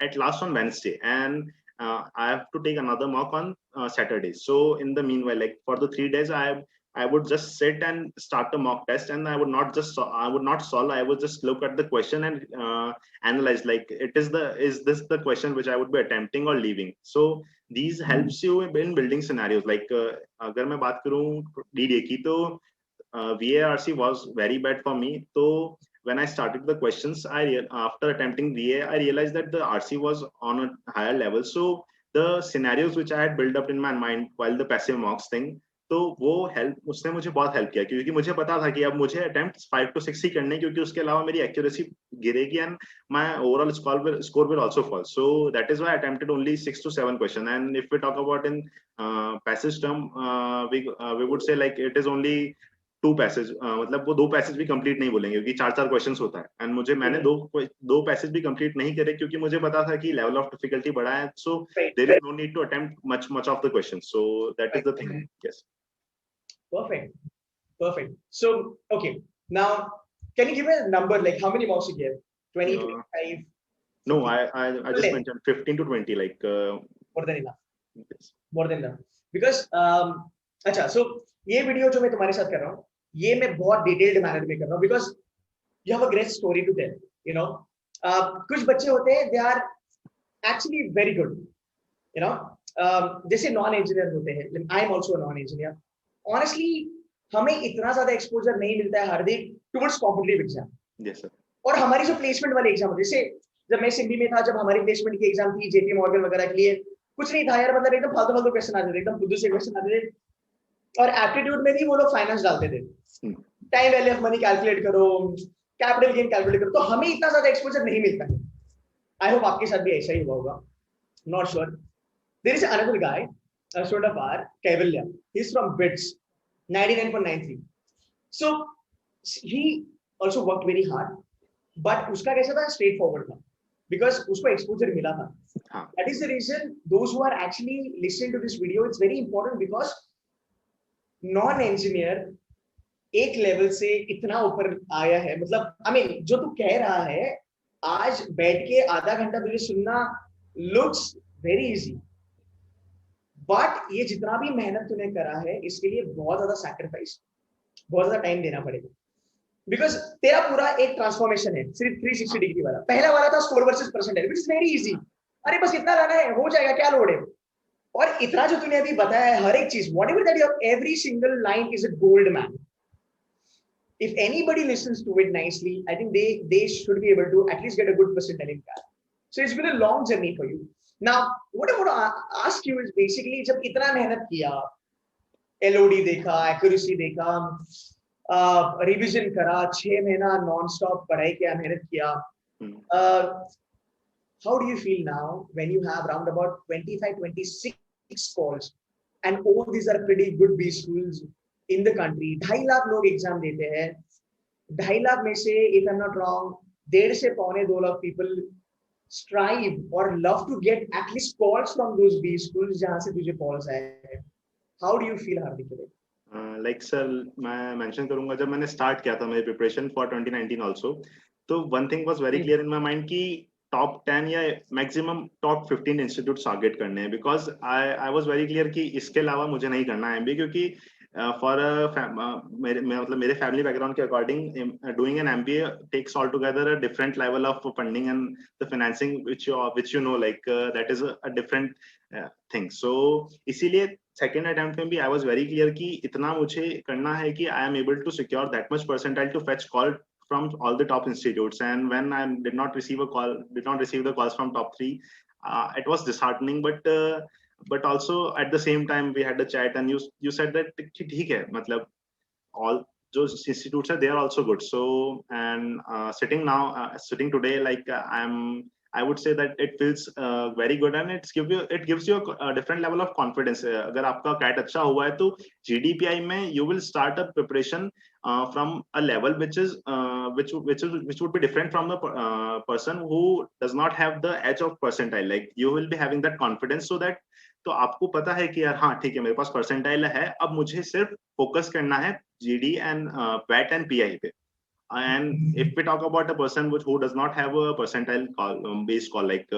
at last on Wednesday and I have to take another mock on Saturday so in the meanwhile like for the 3 days I would just sit and start a mock test and I would not solve I would just look at the question and analyze like is this the question which I would be attempting or leaving so these helps you in building scenarios like अगर मैं बात करूं DDA की तो VARC was very bad for me so when I started the questions after attempting VA I realized that the RC was on a higher level so the scenarios which I had built up in my mind while the passive mocks thing तो वो help उसने मुझे बहुत help किया क्योंकि मुझे पता था कि अब मुझे अटेम्प्ट 5 to 6 ही करने क्योंकि उसके अलावा मेरी एक्यूरेसी गिरेगी and my overall score will also fall so that is why I attempted only 6 to 7 question and if we talk about in passage term we would say like it is only 2 passage मतलब वो 2 passage भी complete नहीं बोलेंगे क्योंकि 4 questions होता है and मुझे मैंने दो पैसेज भी कंप्लीट नहीं करे क्योंकि मुझे पता था कि लेवल ऑफ डिफिकल्टी बढ़ा है so there is no need to attempt much of the questions so that is the thing yes Perfect. So, okay. Now, can you give a number like how many mocks you gave? 20, 25? No, I just mentioned 15 to 20 like more than enough. Yes. More than enough. Because अच्छा, so ये video जो मैं तुम्हारे साथ कर रहा हूँ, ये मैं बहुत डिटेल्ड मैनर में कर रहा हूँ because you have a great story to tell, you know. कुछ बच्चे होते हैं, they are actually very good, you know, जैसे नॉन इंजीनियर होते हैं, I am also non engineer. Honestly हमें इतना ज्यादा एक्सपोजर नहीं मिलता है Hardik towards competitive exam. Yes, sir. और हमारी जो प्लेसमेंट वाले एग्जाम, जैसे जब मैं सिम्बी में था, जब हमारी प्लेसमेंट की एग्जाम थी जेपी मॉर्गन वगैरह के लिए, कुछ नहीं था यार, मतलब एकदम फालतू फालतू क्वेश्चन आते थे, एकदम बुद्धू से क्वेश्चन आते थे। और एप्टीट्यूड में भी वो लोग फाइनेंस डालते थे, time value of money calculate करो, कैपिटल गेन कैलकुलेट करो, तो हमें इतना ज्यादा एक्सपोजर नहीं मिलता है। आई होप आपके साथ भी ऐसा ही हुआ होगा, not sure. There is another guy, a student of our Kaivalya, he's from BITS 99.93, so he also worked very hard, but उसका कैसा था, स्ट्रेट फॉरवर्ड था, बिकॉज उसको एक्सपोजर मिला था। That is the reason those who are actually listening to this video, it's very important, because non engineer एक level से इतना ऊपर आया है, मतलब आई मीन जो तू कह रहा है आज बैठ के आधा घंटा तुझे सुनना लुक्स वेरी इजी, बट ये जितना भी मेहनत तूने करा है इसके लिए बहुत ज्यादा सैक्रिफाइस, बहुत ज्यादा टाइम देना पड़ेगा, बिकॉज तेरा पूरा एक ट्रांसफॉर्मेशन है सिर्फ 360 डिग्री वाला। पहला वाला था score versus percentile, which is very easy, अरे बस इतना लाना है, हो जाएगा, क्या लोड है। और इतना जो तूने अभी बताया है, हर एक चीज, whatever that your every single line is a gold man. If anybody listens to it nicely, I think they should be able to at least get a good percentile in CAT. So it's been a long journey for you. Now, what I want to ask you is basically, जब इतना मेहनत किया, LOD देखा, accuracy देखा, revision करा, 6 महीना non stop पढ़ाई किया, मेहनत किया, how do you feel now when you have around about 25-26 calls and all these are pretty good B schools in the country? 2.5 lakh लोग एग्जाम देते हैं, 2.5 लाख में से, if I'm not wrong, 1.5 से 2.25 lakh people strive or love to get at least calls from those B schools जहां से तुझे calls आए हैं. How do you feel, Hardik, today? Like sir, मैं मेंशन करूंगा, जब मैंने स्टार्ट किया था मेरी प्रिपरेशन फॉर 2019 आल्सो, तो one thing was very clear in my mind कि टॉप 10 या मैक्सिमम टॉप 15 इंस्टीट्यूट टारगेट करने हैं, because I was very clear कि इसके अलावा मुझे नहीं करना है एमबीए, क्योंकि फॉर मेरे फैमिली बैकग्राउंड के according doing an MBA takes altogether a different level of funding and the financing which you know, like that is a different thing. So इसीलिए सेकेंड अटेम्प्ट में भी I was very clear कि इतना मुझे करना है कि I am able to secure that much percentile to fetch call from all the top institutes, and when I did not receive the calls from top 3, it was disheartening, but also at the same time we had a chat and you said that ठीक है, मतलब all those institutes are, they are also good. So and sitting today, like I would say that it feels very good, and it gives you a different level of confidence. अगर आपका CAT अच्छा हुआ है तो GDPI में you will start a preparation from a level which would be different from the person who does not have the edge of percentile. Like you will be having that confidence, so that तो आपको पता है कि यार हाँ ठीक है, मेरे पास परसेंटाइल है, अब मुझे सिर्फ फोकस करना है GD and PAT and PI पे. And if we talk about a person who does not have a percentile based call, like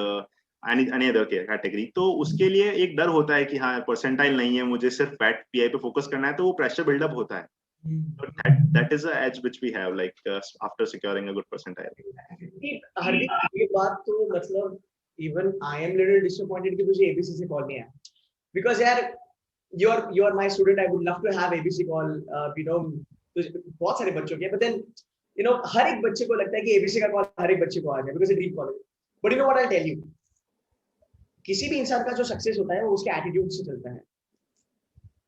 any other category, तो उसके लिए एक डर होता है कि हाँ परसेंटाइल नहीं है, मुझे सिर्फ पैट पीआई पे फोकस करना है, तो वो प्रेशर बिल्डअप होता है. that is the edge which we have, like after securing a good percentile. हार्दिक, ये बात तो मतलब even I am little disappointed कि तुझे ABC से कॉल नहीं आया, because यार you are my student, I would love to have ABC call, you know, बहुत सारे बच्चों के, but then you know हर एक बच्चे को लगता है कि ABC का कॉल हर एक बच्चे को आ जाए, because it's dream college. But you know what I'll tell you, किसी भी इंसान का जो सक्सेस होता है वो उसके एटीट्यूड से चलता है.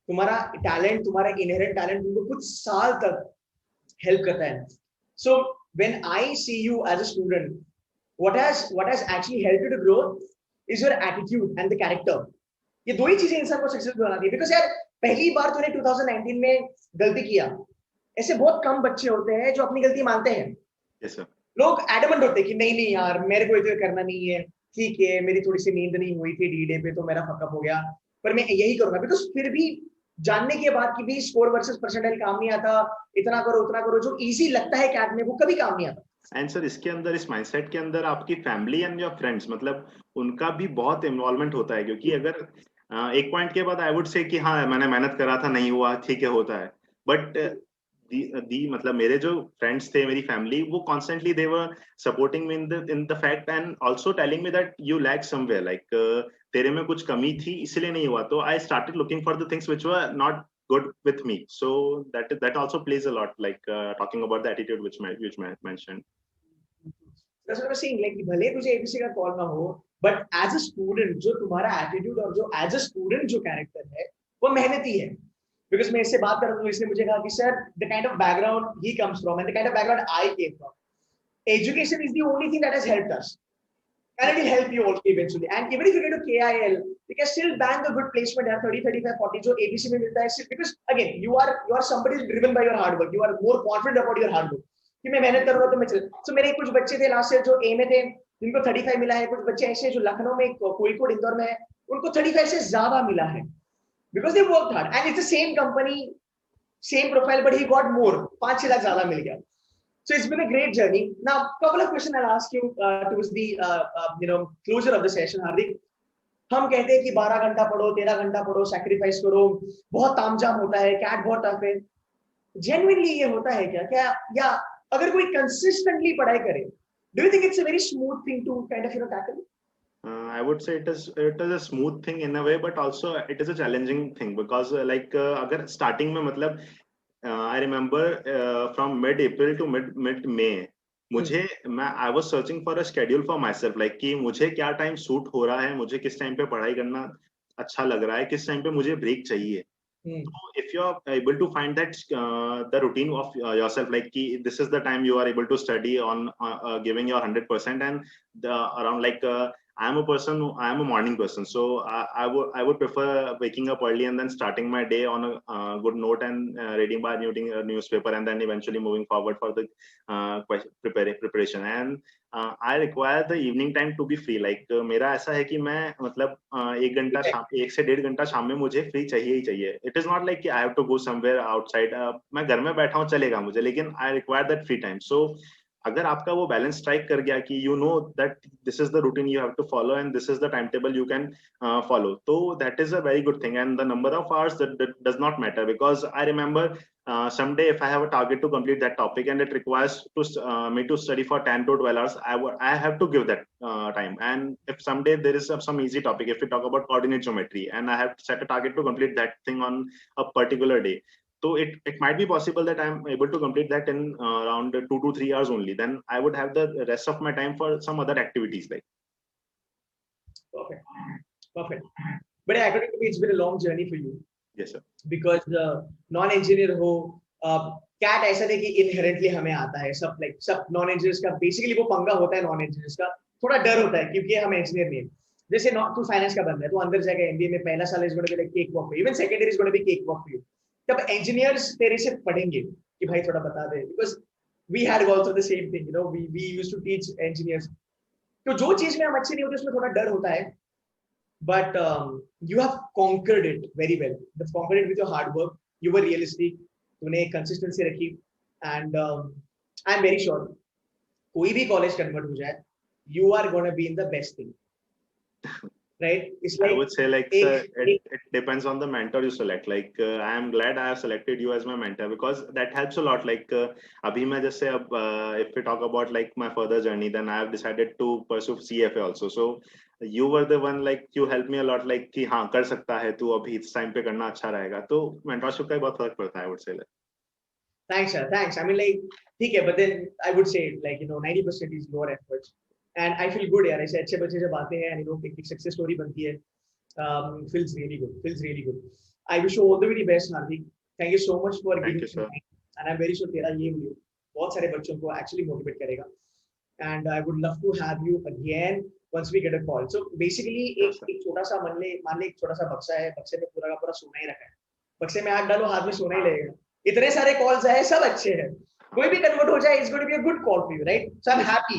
तुम्हारा टैलेंट, तुम्हारा इनहेरेंट टैलेंट तुमको कुछ साल तक हेल्प करता है. So when I see you as a student, what has actually helped you to grow is your attitude and the character. ये दो ही चीजें इंसान को सक्सेसफुल बनाती है. बिकॉज यार पहली बार तूने 2019 में गलती किया, ऐसे बहुत कम बच्चे होते हैं जो अपनी गलती मानते हैं. yes, sir. लोग एडमंट होते हैं कि नहीं यार मेरे को इतना करना नहीं है, ठीक है मेरी थोड़ी सी नींद नहीं हुई थी डी डे पे तो मेरा फकअप हो गया, पर मैं यही करूंगा. बिकॉज फिर भी जानने के बाद कि भी स्कोर वर्सेस परसेंटाइल काम नहीं आता, इतना करो उतना करो, जो इजी लगता है कैट में वो कभी काम नहीं आता. एंड सर इसके अंदर, इस माइंडसेट के अंदर आपकी फैमिली एंड योर फ्रेंड्स, मतलब उनका भी बहुत इन्वॉल्वमेंट होता है, क्योंकि अगर एक पॉइंट के बाद आई वुड से कि हाँ मैंने मेहनत करा था, नहीं हुआ, ठीक है होता है, बट मतलब मेरे जो फ्रेंड्स थे, मेरी फैमिली, वो constantly they were supporting me in the fact and also telling me that you lack somewhere, like तेरे में कुछ कमी थी इसलिए नहीं हुआ. तो I started looking for the things which were not good with me. So that also plays a lot, like talking about the attitude which I mentioned. That's what I'm saying, like भले तुझे ABC का call ना हो, but as a student जो तुम्हारा attitude और जो as a student जो कैरेक्टर है वो मेहनती है. Because मैं इससे बात कर रहा हूँ, इसने मुझे कहा कि sir the kind of background he comes from and the kind of background I came from, education is the only thing that has helped us. And it will help you also eventually. And even if you get to KIL, you can still bank a good placement at 30, 35, 40 जो ABC में मिलता है. Because again, you are somebody driven by your hard work. You are more confident about your hard work. कि मैं मेहनत करूँगा तो मैं चल. So मेरे कुछ बच्चे थे लास्ट ईयर जो A में थे, जिनको 35 मिला है. कुछ बच्चे ऐसे जो लखनऊ में, कोഴിക്കോട്, इंदौर में है, उनको 35 से ज्यादा मिला है. Because they worked hard. And it's the same company, same profile, but he got more. 5-6 lakh ज्यादा मिल गया. So it's been a great journey. Now, couple of questions I'll ask you towards the closure of the session, Hardik. हम कहते हैं कि 12 घंटा पढ़ो, 13 घंटा पढ़ो, सैक्रिफाइस करो, बहुत तामझाम होता है, कैट बहुत टफ है. जेन्युइनली ये होता है क्या या अगर कोई कंसिस्टेंटली पढ़ाई करे, do you think it's a very smooth thing to kind of tackle? I would say it is a smooth thing in a way, but also it is a challenging thing because अगर starting में मतलब I remember from mid-April to mid-May, I was searching for a schedule for myself, like कि मुझे क्या time suit हो रहा है, मुझे किस टाइम पे पढ़ाई करना अच्छा लग रहा है, किस टाइम पे मुझे ब्रेक चाहिए. So if you are able to find that the routine of yourself, like this is the time you are able to study on giving your 100%, and around I am a morning person, so I would prefer waking up early and then starting my day on a good note and reading by a newspaper and then eventually moving forward for the preparation. And I require the evening time to be free. Like मेरा ऐसा है कि मैं मतलब 1 से 1.5 घंटा शाम में मुझे फ्री चाहिए ही चाहिए. It is not like I have to go somewhere outside. मैं घर में बैठा हूँ चलेगा मुझे, लेकिन I require that free time. So अगर आपका वो बैलेंस स्ट्राइक कर गया कि you know that this is the routine you have to follow and this is the timetable you can follow, so that is a very good thing. And the number of hours that does not matter, because I remember someday if I have a target to complete that topic and it requires me to study for 10 to 12 hours, I have to give that time. And if someday there is some easy topic, if we talk about coordinate geometry and I have set a target to complete that thing on a particular day, so it might be possible that I'm able to complete that in around 2 to 3 hours only. Then I would have the rest of my time for some other activities like. Perfect. But according to me, it's been a long journey for you. Yes, sir. Because non-engineer हो, CAT ऐसा नहीं कि inherently हमें आता है. सब non-engineers का basically वो पंगा होता है, non-engineers का थोड़ा डर होता है क्योंकि हम engineer नहीं. जैसे तू फाइनेंस का बंदा है, तो अंदर जाएगा MBA में पहला साल is going to be like cakewalk for you. Even secondary is going to be cakewalk for you. तब engineers तेरे से पढ़ेंगे कि भाई थोड़ा बता दे, because we had also the same thing, we used to teach engineers. तो जो चीज में हम अच्छे नहीं होते उसमें थोड़ा डर होता है, but you have conquered it very well. You've conquered it with your hard work. You were realistic. तूने consistency रखी, and I'm very sure कोई भी college convert हो जाए, you are gonna be in the best thing. Right? It's like, I would say it depends on the mentor you select. Like I am glad I have selected you as my mentor because that helps a lot. Like abhi main jaise if we talk about like my further journey, then I have decided to pursue CFA also. So you were the one, like you helped me a lot, like कि हाँ कर सकता है तू, अभी इस time पे करना अच्छा रहेगा. तो mentorship का बहुत फर्क पड़ता है, I would say. Thanks, sir. Thanks. I mean, like, ठीक है, but then I would say like 90% is your efforts. And I feel good यार, ऐसे अच्छे बच्चे जब आते हैं and एक success story बनती है, feels really good. I wish you all the very best, Hardik. Thank you so much for giving me time. And I'm very sure तेरा ये वीडियो बहुत सारे बच्चों को actually motivate करेगा. And I would love to have you again once we get a call. So basically एक छोटा सा मान ले एक छोटा सा बक्सा है, बक्से में पूरा का पूरा सोना ही रखा है. बक्से में हाथ डालो, हाथ में सोना ही लगेगा. इतने सारे calls आए, सब अच्छे हैं. कोई भी convert हो जाए, it's going to be a good call for you, right? So I'm happy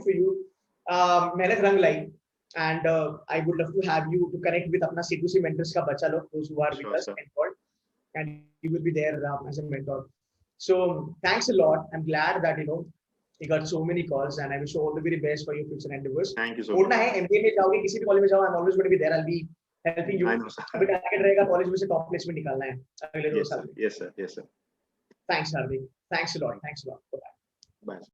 for you. मेहनत रंग लाई, and I would love to have you to connect with अपना C2C mentors का बच्चा लोग, those who are with us and you will be there as a mentor. So thanks a lot. I'm glad that you got so many calls, and I wish you all the very best for your future endeavors. Thank you so much. पढ़ना है, MBA में जाओगे, किसी भी college में जाओ, I'm always going to be there. I'll be helping you. अभी target रहेगा कॉलेज में से टॉप प्लेसमेंट निकालना है अगले 2 साल में. Yes sir. Thanks, Hardik. Thanks a lot. Thanks a lot. Bye. Bye.